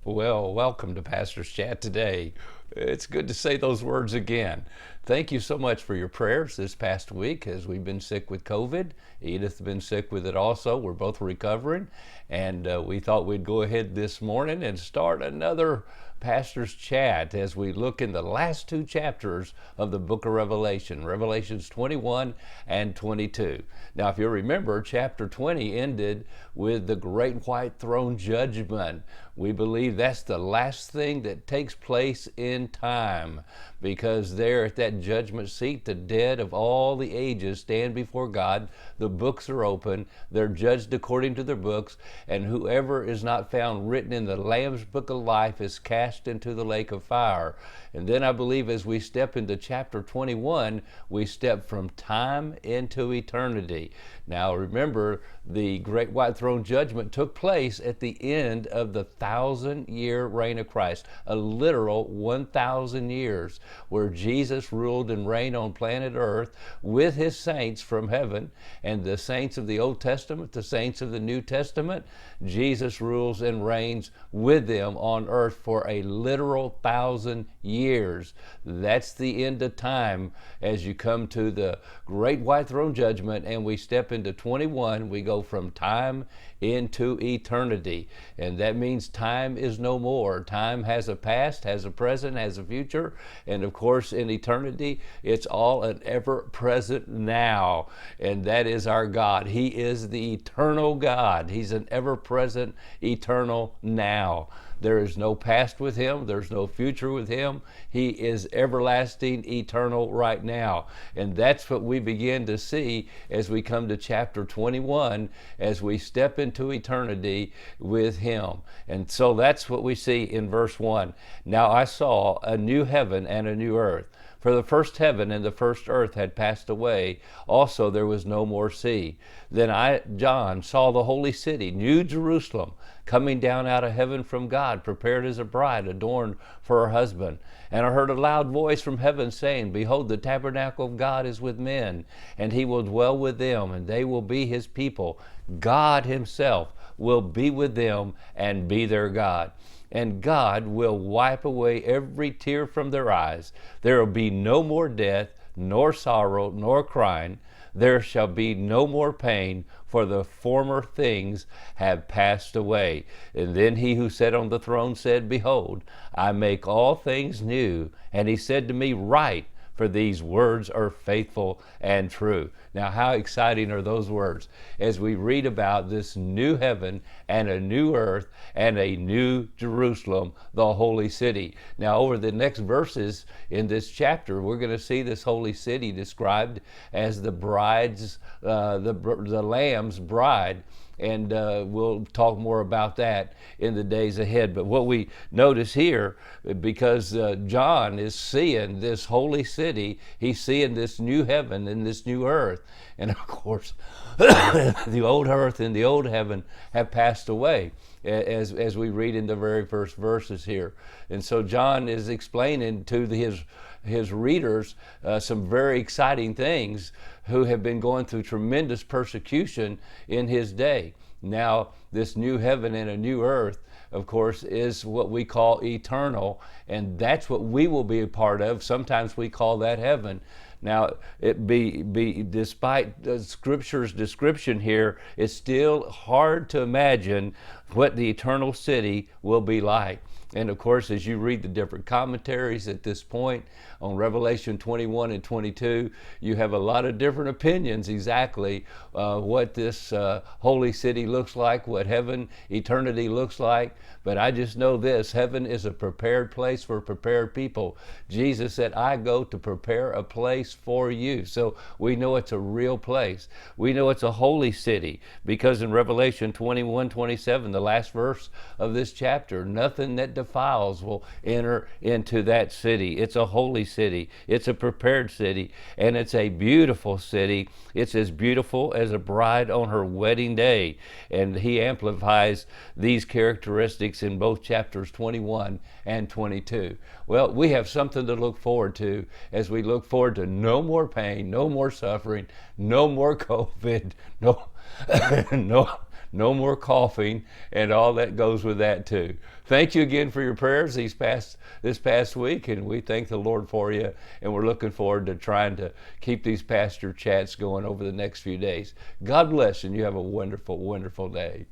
Well, welcome to Pastor's Chat today. It's good to say those words again. Thank you so much for your prayers this past week as we've been sick with COVID. Edith's been sick with it also. We're both recovering. And we thought we'd go ahead this morning and start another Pastor's Chat as we look in the last two chapters of the book of Revelation, Revelations 21 and 22. Now, if you remember, chapter 20 ended with the great white throne judgment. We believe that's the last thing that takes place in time, because there at that judgment seat, the dead of all the ages stand before God. The books are open. They're judged according to their books, and whoever is not found written in the Lamb's book of life is cast into the lake of fire. And then I believe as we step into chapter 21, we step from time into eternity. Now remember, the great white throne judgment took place at the end of the 1,000-year reign of Christ, a literal 1,000 years where Jesus ruled and reigned on planet Earth with his saints from heaven, and the saints of the Old Testament, the saints of the New Testament. Jesus rules and reigns with them on earth for a literal 1,000 years. That's the end of time as you come to the great white throne judgment, and we step into 21. We go from time into eternity, and that means time is no more. Time has a past, has a present, has a future, and of course in eternity it's all an ever-present now, and that is our God. He is the eternal God. He's an ever-present, eternal now. There is no past with him. There's no future with him. He is everlasting, eternal right now. And that's what we begin to see as we come to chapter 21, as we step into eternity with him. And so that's what we see in verse 1. Now I saw a new heaven and a new earth. For the first heaven and the first earth had passed away. Also there was no more sea. Then I, John, saw the holy city, New Jerusalem, coming down out of heaven from God, prepared as a bride adorned for her husband. And I heard a loud voice from heaven saying, Behold, the tabernacle of God is with men, and he will dwell with them, and they will be his people. God himself will be with them and be their God. And God will wipe away every tear from their eyes. There will be no more death, nor sorrow, nor crying. There shall be no more pain, for the former things have passed away. And then he who sat on the throne said, Behold, I make all things new. And he said to me, Write, for these words are faithful and true. Now, how exciting are those words as we read about this new heaven and a new earth and a new Jerusalem, the holy city. Now, over the next verses in this chapter, we're going to see this holy city described as the Lamb's bride. And we'll talk more about that in the days ahead. But what we notice here, because John is seeing this holy city, he's seeing this new heaven and this new earth. And of course, the old earth and the old heaven have passed away, as we read in the very first verses here. And so John is explaining to his readers some very exciting things, who have been going through tremendous persecution in his day. Now, this new heaven and a new earth, of course, is what we call eternal, and that's what we will be a part of. Sometimes we call that heaven. Now, despite the Scripture's description here, it's still hard to imagine what the eternal city will be like. And of course, as you read the different commentaries at this point on Revelation 21 and 22, you have a lot of different opinions exactly what this holy city looks like, what heaven, eternity looks like. But I just know this: heaven is a prepared place for prepared people. Jesus said, I go to prepare a place for you. So we know it's a real place. We know it's a holy city, because in Revelation 21:27, the last verse of this chapter, nothing that defiles will enter into that city. It's a holy city. It's a prepared city, and it's a beautiful city. It's as beautiful as a bride on her wedding day. And he amplifies these characteristics in both chapters 21 and 22. Well, we have something to look forward to as we look forward to no more pain, no more suffering, no more COVID, no no more coughing, and all that goes with that too. Thank you again for your prayers this past week, and we thank the Lord for you, and we're looking forward to trying to keep these pastor chats going over the next few days. God bless, and you have a wonderful, wonderful day.